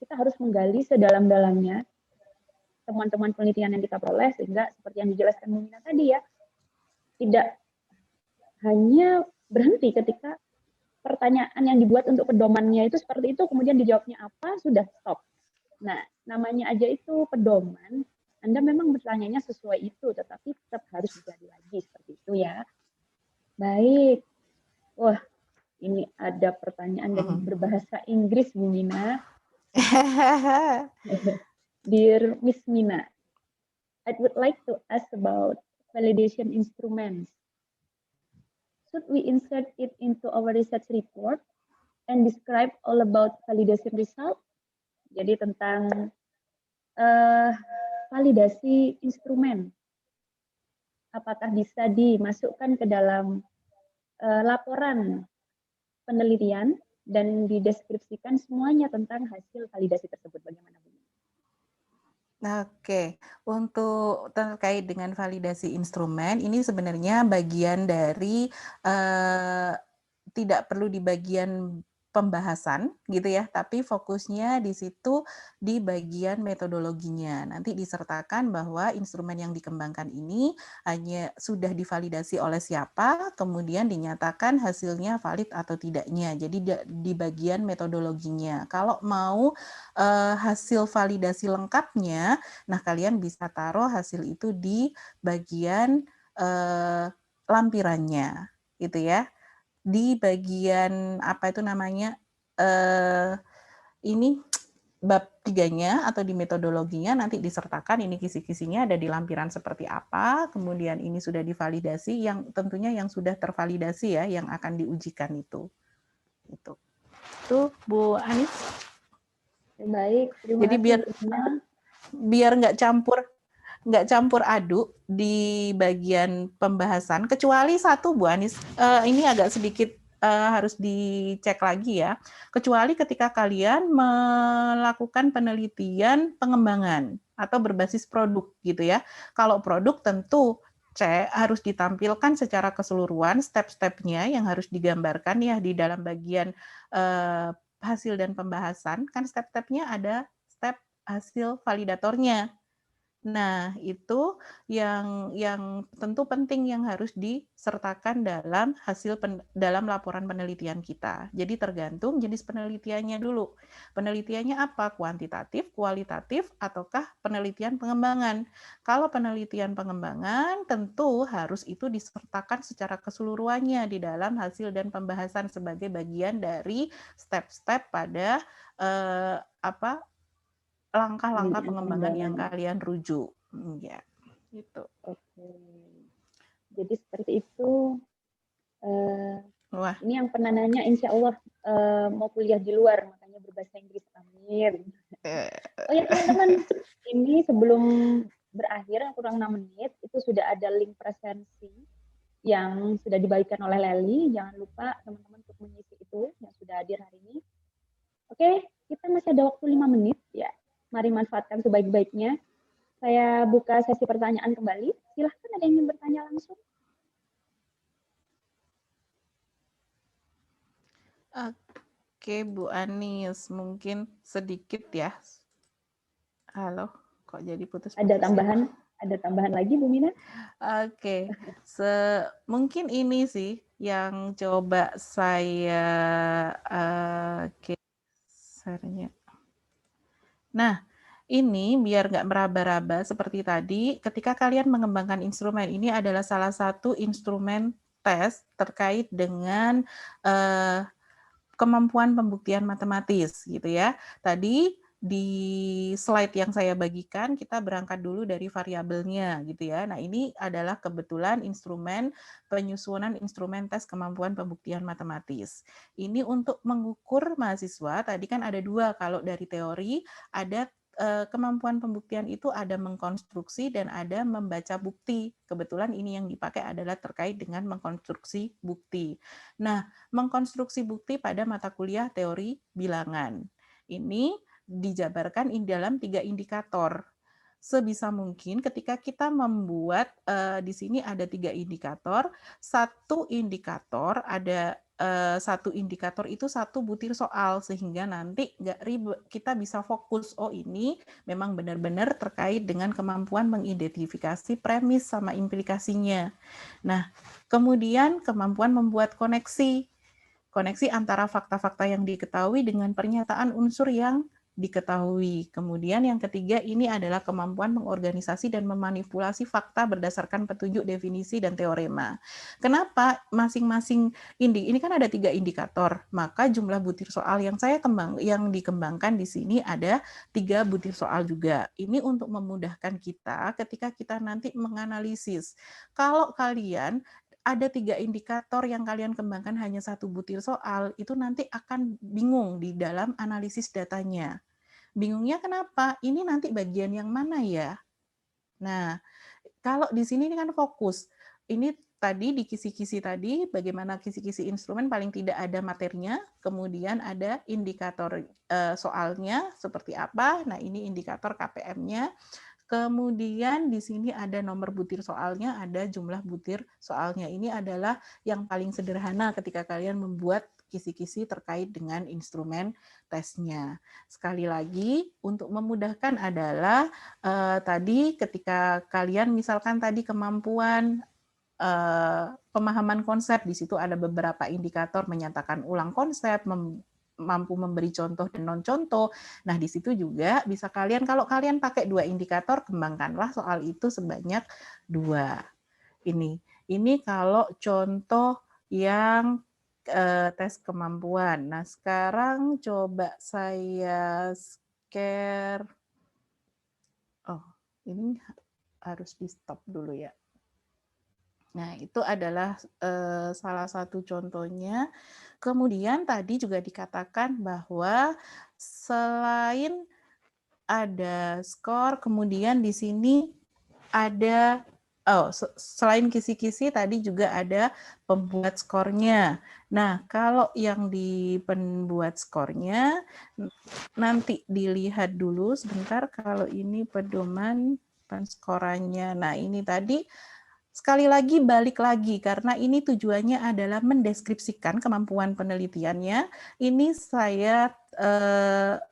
Speaker 2: kita harus menggali sedalam-dalamnya teman-teman penelitian yang kita peroleh, sehingga seperti yang dijelaskan Bu Mina tadi ya, tidak hanya berhenti ketika pertanyaan yang dibuat untuk pedomannya itu seperti itu, kemudian dijawabnya apa, sudah stop. Nah, namanya aja itu pedoman, Anda memang bertanyanya sesuai itu, tetapi tetap harus digali lagi, seperti itu ya. Baik. Wah, ini ada pertanyaan yang berbahasa Inggris, Bu Mina. Dear Miss Mina, I would like to ask about validation instruments. Should we insert it into our research report and describe all about validation result? Jadi tentang validasi instrumen. Apakah bisa dimasukkan ke dalam laporan penelitian dan dideskripsikan semuanya tentang hasil validasi tersebut? Bagaimana Bu?
Speaker 1: Oke, untuk terkait dengan validasi instrumen, ini sebenarnya bagian dari tidak perlu di bagian pembahasan gitu ya, tapi fokusnya di situ di bagian metodologinya. Nanti disertakan bahwa instrumen yang dikembangkan ini hanya sudah divalidasi oleh siapa, kemudian dinyatakan hasilnya valid atau tidaknya. Jadi di bagian metodologinya. Kalau mau hasil validasi lengkapnya, nah kalian bisa taruh hasil itu di bagian lampirannya, gitu ya. Di bagian apa itu namanya ini bab 3-nya atau di metodologinya nanti disertakan ini kisi-kisinya ada di lampiran seperti apa, kemudian ini sudah divalidasi, yang tentunya yang sudah tervalidasi ya, yang akan diujikan itu. Itu Bu Anis.
Speaker 2: Baik, terima
Speaker 1: Jadi
Speaker 2: kasih Bu Ina.
Speaker 1: biar nggak campur aduk di bagian pembahasan, kecuali satu Bu Anis, ini agak sedikit harus dicek lagi ya, kecuali ketika kalian melakukan penelitian pengembangan atau berbasis produk gitu ya. Kalau produk tentu harus ditampilkan secara keseluruhan step-stepnya yang harus digambarkan ya di dalam bagian hasil dan pembahasan, kan step-stepnya ada step hasil validatornya. Nah, itu yang tentu penting yang harus disertakan dalam dalam laporan penelitian kita. Jadi tergantung jenis penelitiannya dulu. Penelitiannya apa? Kuantitatif, kualitatif, ataukah penelitian pengembangan? Kalau penelitian pengembangan tentu harus itu disertakan secara keseluruhannya di dalam hasil dan pembahasan sebagai bagian dari step-step pada langkah-langkah pengembangan yang kalian rujuk. Ya, gitu.
Speaker 2: Oke. Jadi seperti itu.
Speaker 1: Wah.
Speaker 2: Ini yang pernah nanya, insya Allah mau kuliah di luar, makanya berbahasa Inggris. Amin. Oh ya teman-teman, ini sebelum berakhir kurang 6 menit, itu sudah ada link presensi yang sudah dibagikan oleh Leli. Jangan lupa teman-teman untuk mengisi itu yang sudah hadir hari ini. Oke, kita masih ada waktu 5 menit ya. Mari manfaatkan sebaik-baiknya. Saya buka sesi pertanyaan kembali. Silahkan, ada yang ingin bertanya langsung.
Speaker 1: Oke, Bu Anis, mungkin sedikit ya. Halo, kok jadi putus-putus?
Speaker 2: Ada tambahan lagi, Bu Mina?
Speaker 1: Oke, mungkin ini sih yang coba saya gesernya. Nah, ini biar nggak meraba-raba seperti tadi, ketika kalian mengembangkan instrumen, ini adalah salah satu instrumen tes terkait dengan kemampuan pembuktian matematis gitu ya. Tadi di slide yang saya bagikan kita berangkat dulu dari variabelnya gitu ya. Nah, ini adalah kebetulan instrumen penyusunan instrumen tes kemampuan pembuktian matematis. Ini untuk mengukur mahasiswa, tadi kan ada dua, kalau dari teori ada kemampuan pembuktian itu ada mengkonstruksi dan ada membaca bukti. Kebetulan ini yang dipakai adalah terkait dengan mengkonstruksi bukti. Nah, mengkonstruksi bukti pada mata kuliah teori bilangan. Ini dijabarkan dalam 3 indikator. Sebisa mungkin ketika kita membuat di sini ada 3 indikator, satu indikator ada satu indikator itu satu butir soal sehingga nanti nggak ribet, kita bisa fokus, oh ini memang benar-benar terkait dengan kemampuan mengidentifikasi premis sama implikasinya. Nah, kemudian kemampuan membuat koneksi antara fakta-fakta yang diketahui dengan pernyataan unsur yang diketahui. Kemudian yang ketiga ini adalah kemampuan mengorganisasi dan memanipulasi fakta berdasarkan petunjuk, definisi, dan teorema. Kenapa masing-masing ini kan ada 3 indikator, maka jumlah butir soal yang dikembangkan di sini ada 3 butir soal juga. Ini untuk memudahkan kita ketika kita nanti menganalisis. Kalau kalian ada 3 indikator yang kalian kembangkan hanya satu butir soal, itu nanti akan bingung di dalam analisis datanya. Bingungnya kenapa? Ini nanti bagian yang mana ya? Nah, kalau di sini ini kan fokus. Ini tadi di kisi-kisi tadi, bagaimana kisi-kisi instrumen paling tidak ada materinya, kemudian ada indikator soalnya seperti apa. Nah, ini indikator KPM-nya. Kemudian di sini ada nomor butir soalnya, ada jumlah butir soalnya. Ini adalah yang paling sederhana ketika kalian membuat kisi-kisi terkait dengan instrumen tesnya. Sekali lagi, untuk memudahkan adalah tadi ketika kalian misalkan tadi kemampuan pemahaman konsep, di situ ada beberapa indikator menyatakan ulang konsep, mampu memberi contoh dan non contoh. Nah, di situ juga bisa kalian, kalau kalian pakai 2 indikator, kembangkanlah soal itu sebanyak 2. Ini kalau contoh yang tes kemampuan. Nah, sekarang coba saya share. Oh, ini harus di stop dulu ya. Nah, itu adalah salah satu contohnya. Kemudian tadi juga dikatakan bahwa selain ada skor, kemudian di sini ada selain kisi-kisi tadi juga ada pembuat skornya. Nah, kalau yang di pembuat skornya nanti dilihat dulu sebentar, kalau ini pedoman penskorannya. Nah, ini tadi sekali lagi balik lagi karena ini tujuannya adalah mendeskripsikan kemampuan penelitiannya. Ini saya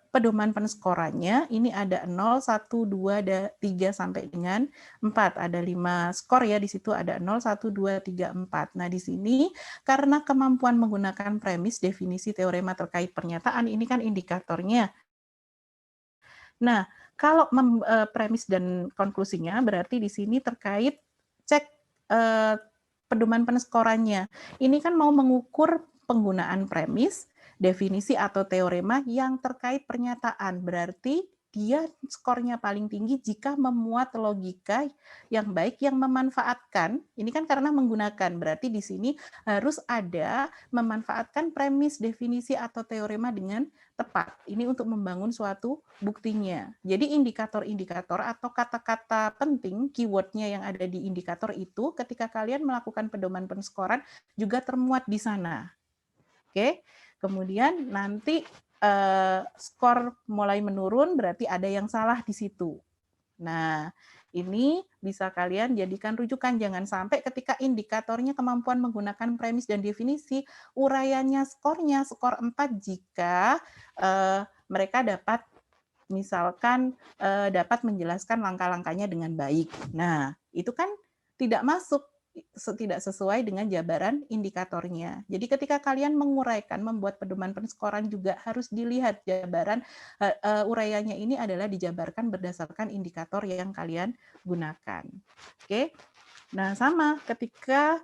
Speaker 1: pedoman penskorannya, ini ada 0, 1, 2, 3 sampai dengan 4. Ada 5 skor ya, di situ ada 0, 1, 2, 3, 4. Nah, di sini karena kemampuan menggunakan premis, definisi, teorema terkait pernyataan, ini kan indikatornya. Nah, kalau premis dan konklusinya berarti di sini terkait cek pedoman penskorannya. Ini kan mau mengukur penggunaan premis, definisi atau teorema yang terkait pernyataan. Berarti dia skornya paling tinggi jika memuat logika yang baik yang memanfaatkan. Ini kan karena menggunakan. Berarti di sini harus ada memanfaatkan premis, definisi atau teorema dengan tepat. Ini untuk membangun suatu buktinya. Jadi indikator-indikator atau kata-kata penting, keyword-nya yang ada di indikator itu, ketika kalian melakukan pedoman penskoran juga termuat di sana. Oke, kemudian nanti skor mulai menurun, berarti ada yang salah di situ. Nah, ini bisa kalian jadikan rujukan. Jangan sampai ketika indikatornya kemampuan menggunakan premis dan definisi, uraiannya skornya skor 4 jika mereka dapat misalkan dapat menjelaskan langkah-langkahnya dengan baik. Nah, itu kan tidak masuk, tidak sesuai dengan jabaran indikatornya. Jadi ketika kalian menguraikan, membuat pedoman penskoran juga harus dilihat jabaran uraiannya ini adalah dijabarkan berdasarkan indikator yang kalian gunakan. Oke. Nah, sama ketika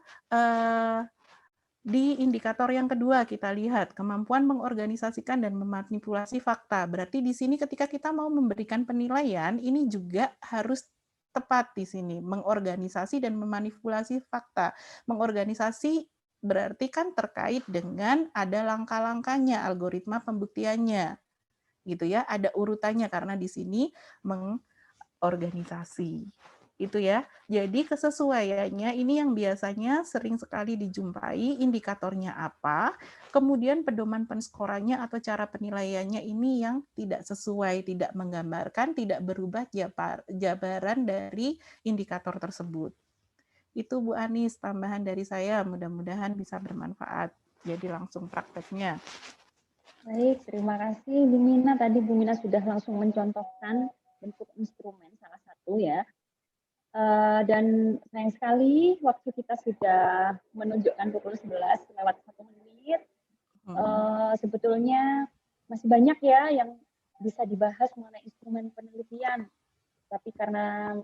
Speaker 1: di indikator yang kedua kita lihat kemampuan mengorganisasikan dan memanipulasi fakta. Berarti di sini ketika kita mau memberikan penilaian, ini juga harus tepat di sini, mengorganisasi dan memanipulasi fakta. Mengorganisasi berarti kan terkait dengan ada langkah-langkahnya, algoritma pembuktiannya. Gitu ya, ada urutannya karena di sini mengorganisasi. Itu ya. Jadi kesesuaiannya ini yang biasanya sering sekali dijumpai, indikatornya apa, kemudian pedoman penskorannya atau cara penilaiannya ini yang tidak sesuai, tidak menggambarkan, tidak berubah jabaran dari indikator tersebut. Itu Bu Anis, tambahan dari saya, mudah-mudahan bisa bermanfaat. Jadi langsung prakteknya.
Speaker 2: Baik, terima kasih Bu Mina. Tadi Bu Mina sudah langsung mencontohkan bentuk instrumen salah satu ya. Dan sayang sekali waktu kita sudah menunjukkan pukul 11 lewat 1 menit. Sebetulnya masih banyak ya yang bisa dibahas mengenai instrumen penelitian. Tapi karena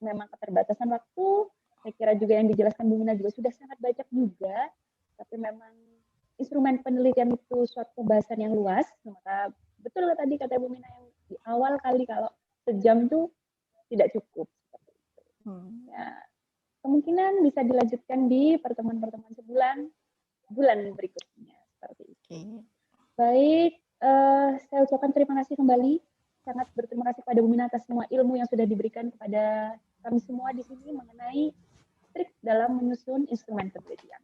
Speaker 2: memang keterbatasan waktu, saya kira juga yang dijelaskan Bu Mina juga sudah sangat banyak juga. Tapi memang instrumen penelitian itu suatu bahasan yang luas. Maka betul tadi kata Bu Mina yang di awal kali kalau sejam itu tidak cukup. Ya, kemungkinan bisa dilanjutkan di pertemuan-pertemuan bulan berikutnya seperti itu. Baik, saya ucapkan terima kasih kembali. Sangat berterima kasih kepada Bu Mina atas semua ilmu yang sudah diberikan kepada kami semua di sini mengenai trik dalam menyusun instrumen penelitian.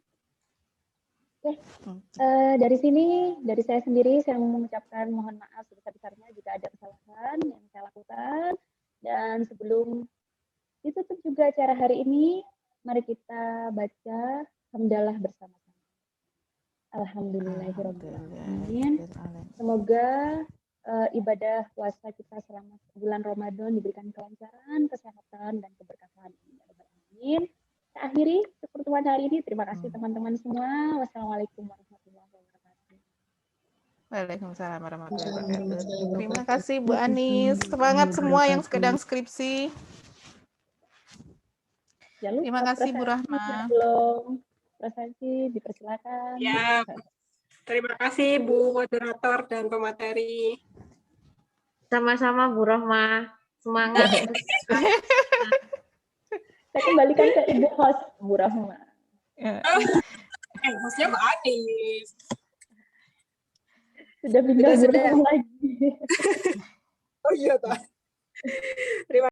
Speaker 2: Oke, dari sini, dari saya sendiri, saya mengucapkan mohon maaf sebesar-besarnya jika ada kesalahan yang saya lakukan. Dan sebelum ditutup juga acara hari ini, mari kita baca hamdalah bersama-sama. Alhamdulillahirrahmanirrahim. Semoga ibadah puasa kita selama bulan Ramadan diberikan kelancaran, kesehatan, dan keberkahan. Amin. Kita akhiri pertemuan hari ini. Terima kasih teman-teman semua. Wassalamualaikum warahmatullahi wabarakatuh.
Speaker 1: Waalaikumsalam warahmatullahi wabarakatuh. Terima kasih Bu Anis. Semangat semua yang sedang skripsi. Terima kasih Bu Rahma.
Speaker 2: Belum presentasi, dipersilakan.
Speaker 3: Ya, terima kasih Bu Moderator dan pemateri.
Speaker 4: Sama-sama Bu Rahma. Semangat.
Speaker 2: Saya kembalikan ke Ibu host, Bu Rahma.
Speaker 3: Hostnya Mbak Anis.
Speaker 2: Sudah pindah Bu Rahma lagi.
Speaker 3: Oh iya, Pak. Terima